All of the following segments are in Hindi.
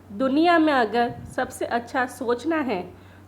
दुनिया में अगर सबसे अच्छा सोचना है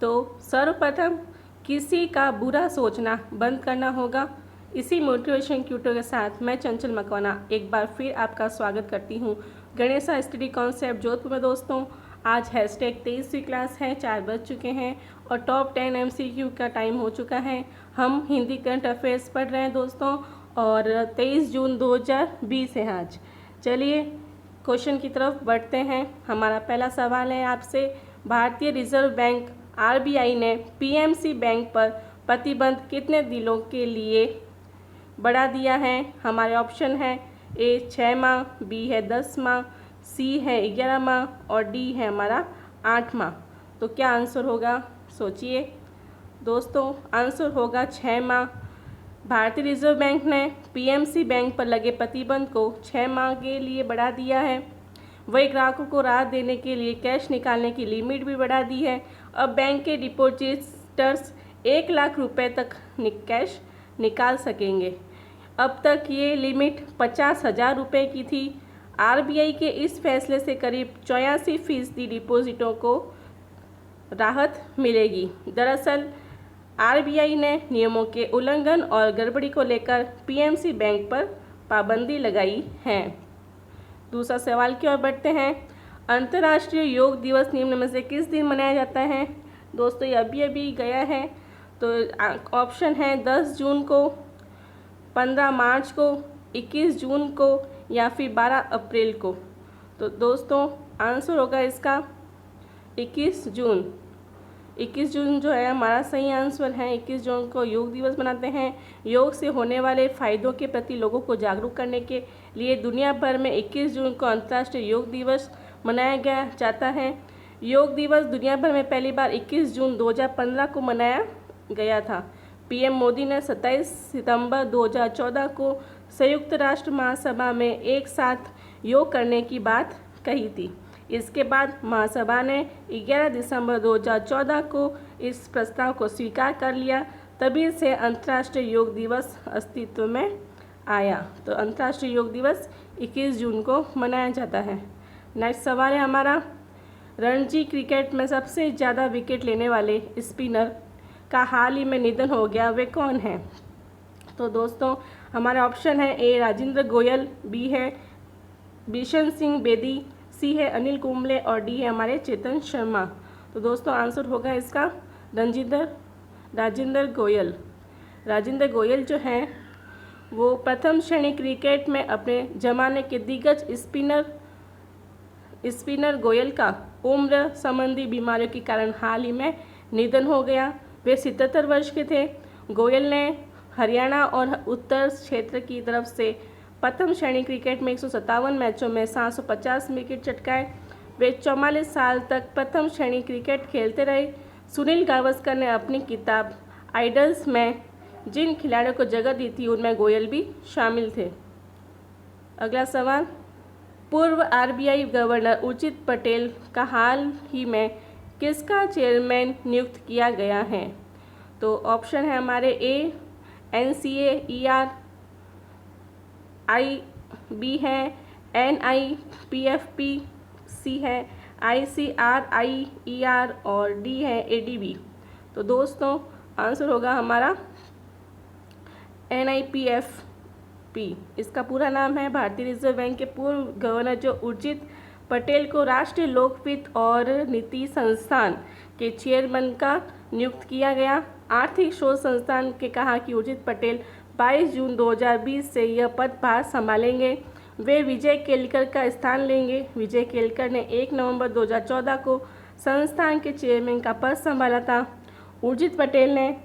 तो सर्वप्रथम किसी का बुरा सोचना बंद करना होगा। इसी मोटिवेशन क्यूटो के साथ मैं चंचल मकवाना एक बार फिर आपका स्वागत करती हूँ गणेशा स्टडी कॉन्सेप्ट जोधपुर में। दोस्तों, आज हैशटैग 23वीं क्लास है, 4 बज चुके हैं और टॉप 10 MCQ का टाइम हो चुका है। हम हिंदी करंट अफेयर्स पढ़ रहे हैं दोस्तों, और 23 जून 2020 है आज। चलिए क्वेश्चन की तरफ बढ़ते हैं। हमारा पहला सवाल है आपसे, भारतीय रिजर्व बैंक RBI ने PMC बैंक पर प्रतिबंध कितने दिनों के लिए बढ़ा दिया है? हमारे ऑप्शन है A 6 माह, B है 10 माह, C है 11 माह और D है हमारा 8 माह। तो क्या आंसर होगा, सोचिए दोस्तों। आंसर होगा 6 माह। भारतीय रिजर्व बैंक ने PMC बैंक पर लगे प्रतिबंध को 6 माह के लिए बढ़ा दिया है। वही ग्राहकों को राहत देने के लिए कैश निकालने की लिमिट भी बढ़ा दी है। अब बैंक के डिपॉजिटर्स 1 लाख रुपए तक कैश निकाल सकेंगे। अब तक ये लिमिट 50,000 रुपये की थी। RBI के इस फैसले से करीब 84% डिपॉजिटों को राहत मिलेगी। दरअसल RBI ने नियमों के उल्लंघन और गड़बड़ी को लेकर PMC बैंक पर पाबंदी लगाई है। दूसरा सवाल की ओर बढ़ते हैं। अंतर्राष्ट्रीय योग दिवस निम्न में से किस दिन मनाया जाता है? दोस्तों, ये अभी अभी गया है। तो ऑप्शन है 10 जून को, 15 मार्च को, 21 जून को या फिर 12 अप्रैल को। तो दोस्तों आंसर होगा इसका 21 जून। 21 जून जो है हमारा सही आंसर है। 21 जून को योग दिवस मनाते हैं। योग से होने वाले फ़ायदों के प्रति लोगों को जागरूक करने के लिए दुनिया भर में 21 जून को अंतर्राष्ट्रीय योग दिवस मनाया गया जाता है। योग दिवस दुनिया भर में पहली बार 21 जून 2015 को मनाया गया था। PM मोदी ने 27 सितंबर 2014 को संयुक्त राष्ट्र महासभा में एक साथ योग करने की बात कही थी। इसके बाद महासभा ने 11 दिसंबर 2014 को इस प्रस्ताव को स्वीकार कर लिया। तभी से अंतर्राष्ट्रीय योग दिवस अस्तित्व में आया। तो अंतर्राष्ट्रीय योग दिवस 21 जून को मनाया जाता है। नेक्स्ट सवाल है हमारा, रणजी क्रिकेट में सबसे ज़्यादा विकेट लेने वाले स्पिनर का हाल ही में निधन हो गया, वे कौन है? तो दोस्तों हमारा ऑप्शन है A राजेंद्र गोयल, B है बिशन सिंह बेदी, C है अनिल कुंबले और D है हमारे चेतन शर्मा। तो दोस्तों आंसर होगा इसका राजेंद्र गोयल। राजेंद्र गोयल जो हैं वो प्रथम श्रेणी क्रिकेट में अपने जमाने के दिग्गज स्पिनर गोयल का उम्र संबंधी बीमारियों के कारण हाल ही में निधन हो गया। वे 77 वर्ष के थे। गोयल ने हरियाणा और उत्तर क्षेत्र की तरफ से प्रथम श्रेणी क्रिकेट में 157 मैचों में 750 विकेट चटकाए। वे 44 साल तक प्रथम श्रेणी क्रिकेट खेलते रहे। सुनील गावस्कर ने अपनी किताब आइडल्स में जिन खिलाड़ियों को जगह दी थी उनमें गोयल भी शामिल थे। अगला सवाल, पूर्व RBI गवर्नर उर्जित पटेल का हाल ही में किसका चेयरमैन नियुक्त किया गया है? तो ऑप्शन है हमारे A NCAER, B है NIPFP, C है ICRIER और D है ADB। तो दोस्तों आंसर होगा हमारा NIPFP। इसका पूरा नाम है भारतीय रिजर्व बैंक के पूर्व गवर्नर जो उर्जित पटेल को राष्ट्रीय लोकवित्त और नीति संस्थान के चेयरमैन का नियुक्त किया गया। आर्थिक शोध संस्थान के कहा कि उर्जित पटेल 22 जून 2020 से यह पदभार संभालेंगे। वे विजय केलकर का स्थान लेंगे। विजय केलकर ने 1 नवंबर 2014 को संस्थान के चेयरमैन का पद संभाला था। उर्जित पटेल ने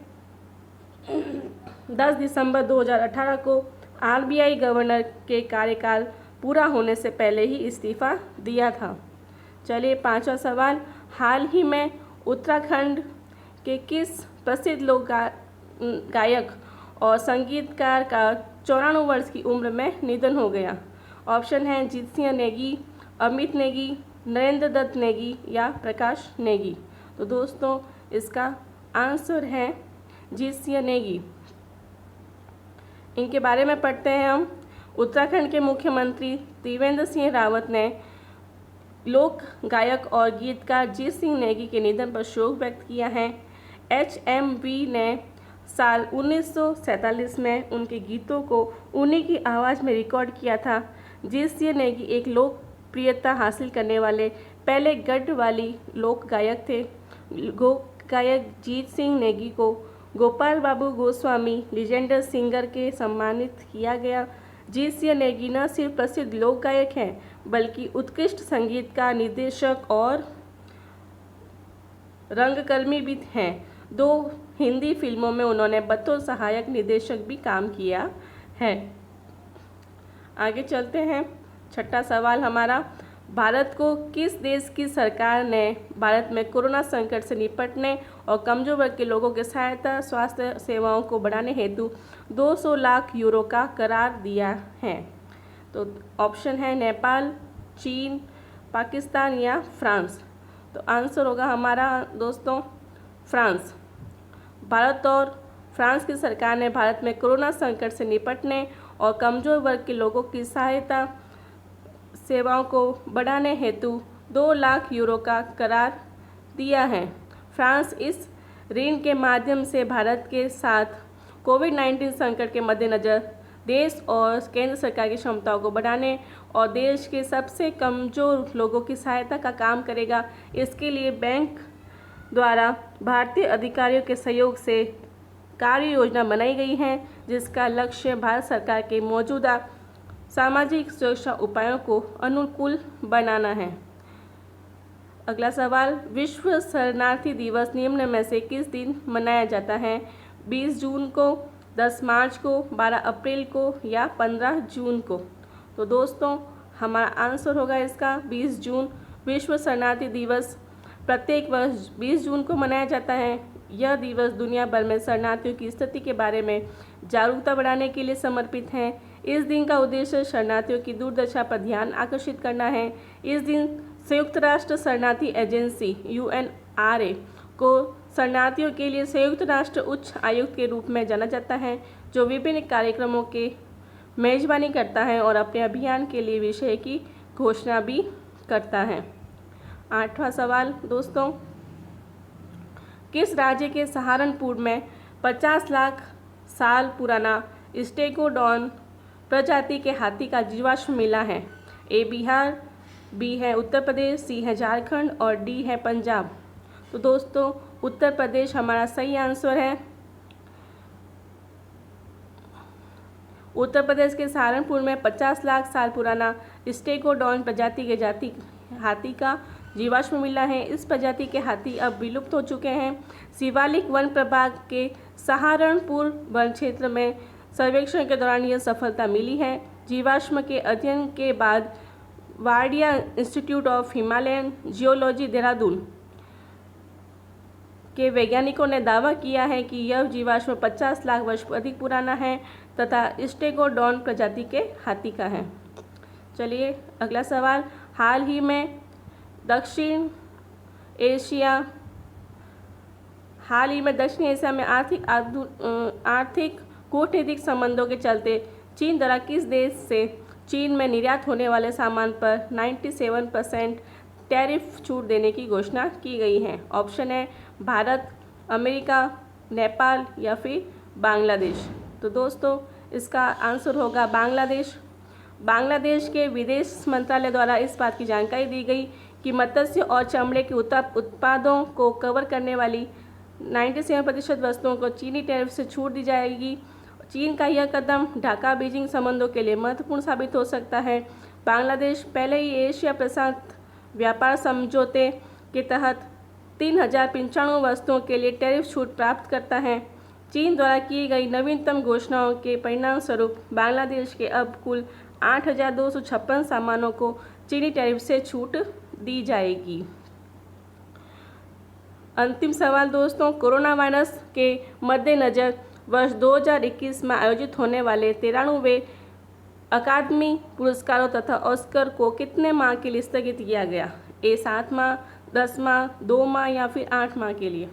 10 दिसंबर 2018 को RBI गवर्नर के कार्यकाल पूरा होने से पहले ही इस्तीफा दिया था। चलिए पांचवा सवाल, हाल ही में उत्तराखंड के किस प्रसिद्ध लोक गायक और संगीतकार का 94 वर्ष की उम्र में निधन हो गया? ऑप्शन है जीत सिंह नेगी, अमित नेगी, नरेंद्र दत्त नेगी या प्रकाश नेगी। तो दोस्तों इसका आंसर है जीत सिंह नेगी। इनके बारे में पढ़ते हैं हम। उत्तराखंड के मुख्यमंत्री त्रिवेंद्र सिंह रावत ने लोक गायक और गीतकार जीत सिंह नेगी के निधन पर शोक व्यक्त किया है। HMV ने साल 1947 में उनके गीतों को उन्हीं की आवाज़ में रिकॉर्ड किया था। जीत सिंह नेगी एक लोकप्रियता हासिल करने वाले पहले गढ़वाली लोक गायक थे। लोक गायक जीत सिंह नेगी को गोपाल बाबू गोस्वामी लीजेंडर सिंगर के सम्मानित किया गया। जीत सिंह नेगी न सिर्फ प्रसिद्ध लोक गायक हैं बल्कि उत्कृष्ट संगीतकार, निर्देशक और रंगकर्मी भी हैं। 2 हिंदी फिल्मों में उन्होंने बतौर सहायक निर्देशक भी काम किया है। आगे चलते हैं। छठा सवाल हमारा, भारत को किस देश की सरकार ने भारत में कोरोना संकट से निपटने और कमजोर वर्ग के लोगों की सहायता स्वास्थ्य सेवाओं को बढ़ाने हेतु 200 लाख यूरो का करार दिया है? तो ऑप्शन है नेपाल, चीन, पाकिस्तान या फ्रांस। तो आंसर होगा हमारा दोस्तों फ्रांस। भारत और फ्रांस की सरकार ने भारत में कोरोना संकट से निपटने और कमजोर वर्ग के लोगों की सहायता सेवाओं को बढ़ाने हेतु 2 लाख यूरो का करार दिया है। फ्रांस इस ऋण के माध्यम से भारत के साथ कोविड-19 संकट के मद्देनज़र देश और केंद्र सरकार की क्षमताओं को बढ़ाने और देश के सबसे कमजोर लोगों की सहायता का काम करेगा। इसके लिए बैंक द्वारा भारतीय अधिकारियों के सहयोग से कार्य योजना बनाई गई है, जिसका लक्ष्य भारत सरकार के मौजूदा सामाजिक सुरक्षा उपायों को अनुकूल बनाना है। अगला सवाल, विश्व शरणार्थी दिवस निम्न में से किस दिन मनाया जाता है? 20 जून को, 10 मार्च को, 12 अप्रैल को या 15 जून को? तो दोस्तों हमारा आंसर होगा इसका 20 जून। विश्व शरणार्थी दिवस प्रत्येक वर्ष 20 जून को मनाया जाता है। यह दिवस दुनिया भर में शरणार्थियों की स्थिति के बारे में जागरूकता बढ़ाने के लिए समर्पित है। इस दिन का उद्देश्य शरणार्थियों की दुर्दशा पर ध्यान आकर्षित करना है। इस दिन संयुक्त राष्ट्र शरणार्थी एजेंसी UNRWA को शरणार्थियों के लिए संयुक्त राष्ट्र उच्च आयुक्त के रूप में जाना जाता है, जो विभिन्न कार्यक्रमों के मेजबानी करता है और अपने अभियान के लिए विषय की घोषणा भी करता है। 8वां सवाल दोस्तों, किस राज्य के सहारनपुर में 50 लाख साल पुराना स्टेगोडॉन प्रजाति के हाथी का जीवाश्म मिला है? A बिहार, B है उत्तर प्रदेश, C है झारखंड और D है पंजाब। तो दोस्तों उत्तर प्रदेश हमारा सही आंसर है। उत्तर प्रदेश के सहारनपुर में 50 लाख साल पुराना स्टेगोडॉन प्रजाति के हाथी का जीवाश्म मिला है। इस प्रजाति के हाथी अब विलुप्त हो चुके हैं। शिवालिक वन प्रभाग के सहारनपुर वन क्षेत्र में सर्वेक्षण के दौरान यह सफलता मिली है। जीवाश्म के अध्ययन के बाद Wadia institute of Himalayan geology Dehradun के वैज्ञानिकों ने दावा किया है कि यह जीवाश्म 50 लाख वर्ष अधिक पुराना है तथा स्टेगोडॉन प्रजाति के हाथी का है। चलिए अगला सवाल, हाल ही में दक्षिण एशिया में आर्थिक कूटनीतिक संबंधों के चलते चीन द्वारा किस देश से चीन में निर्यात होने वाले सामान पर 97% टैरिफ छूट देने की घोषणा की गई है? ऑप्शन है भारत, अमेरिका, नेपाल या फिर बांग्लादेश। तो दोस्तों इसका आंसर होगा बांग्लादेश। बांग्लादेश के विदेश मंत्रालय द्वारा इस बात की जानकारी दी गई कि मत्स्य और चमड़े के उत्पादों को कवर करने वाली 97% वस्तुओं को चीनी टैरिफ से छूट दी जाएगी। चीन का यह कदम ढाका बीजिंग संबंधों के लिए महत्वपूर्ण साबित हो सकता है। बांग्लादेश पहले ही एशिया प्रशांत व्यापार समझौते के तहत 3095 वस्तुओं के लिए टैरिफ छूट प्राप्त करता है। चीन द्वारा की गई नवीनतम घोषणाओं के परिणाम स्वरूप बांग्लादेश के अब कुल 8256 सामानों को चीनी टैरिफ से छूट दी जाएगी। अंतिम सवाल दोस्तों, कोरोना वायरस के मद्देनज़र वर्ष 2021 में आयोजित होने वाले 93वें अकादमी पुरस्कारों तथा ऑस्कर को कितने माह के लिए स्थगित किया गया? A 7 माह, 10 माह, 2 माह या फिर 8 माह के लिए?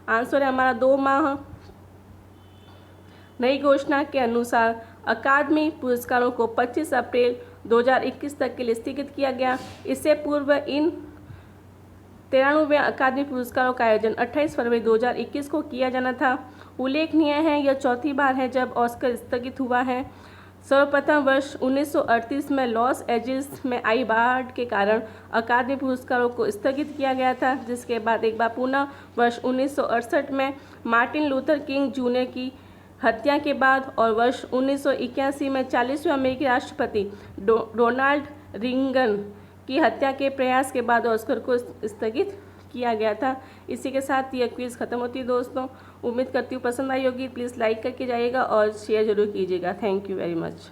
आंसर है हमारा 2 माह। नई घोषणा के अनुसार अकादमी पुरस्कारों को 25 अप्रैल 2021 तक के लिए स्थगित किया गया। इससे पूर्व इन 93वें अकादमी पुरस्कारों का आयोजन 28 फरवरी 2021 को किया जाना था। उल्लेखनीय है, यह चौथी बार है जब ऑस्कर स्थगित हुआ है। सर्वप्रथम वर्ष 1938 में लॉस एंजिल्स में आई बाढ़ के कारण अकादमी पुरस्कारों को स्थगित किया गया था, जिसके बाद एक बार पुनः वर्ष 1968 में मार्टिन लूथर किंग जूनियर की हत्या के बाद और वर्ष 1981 में 40वें अमेरिकी राष्ट्रपति रोनाल्ड रीगन की हत्या के प्रयास के बाद ऑस्कर को स्थगित किया गया था। इसी के साथ यह क्विज़ खत्म होती है दोस्तों। उम्मीद करती हूँ पसंद आई होगी। प्लीज़ लाइक करके जाइएगा और शेयर जरूर कीजिएगा। Thank you very much.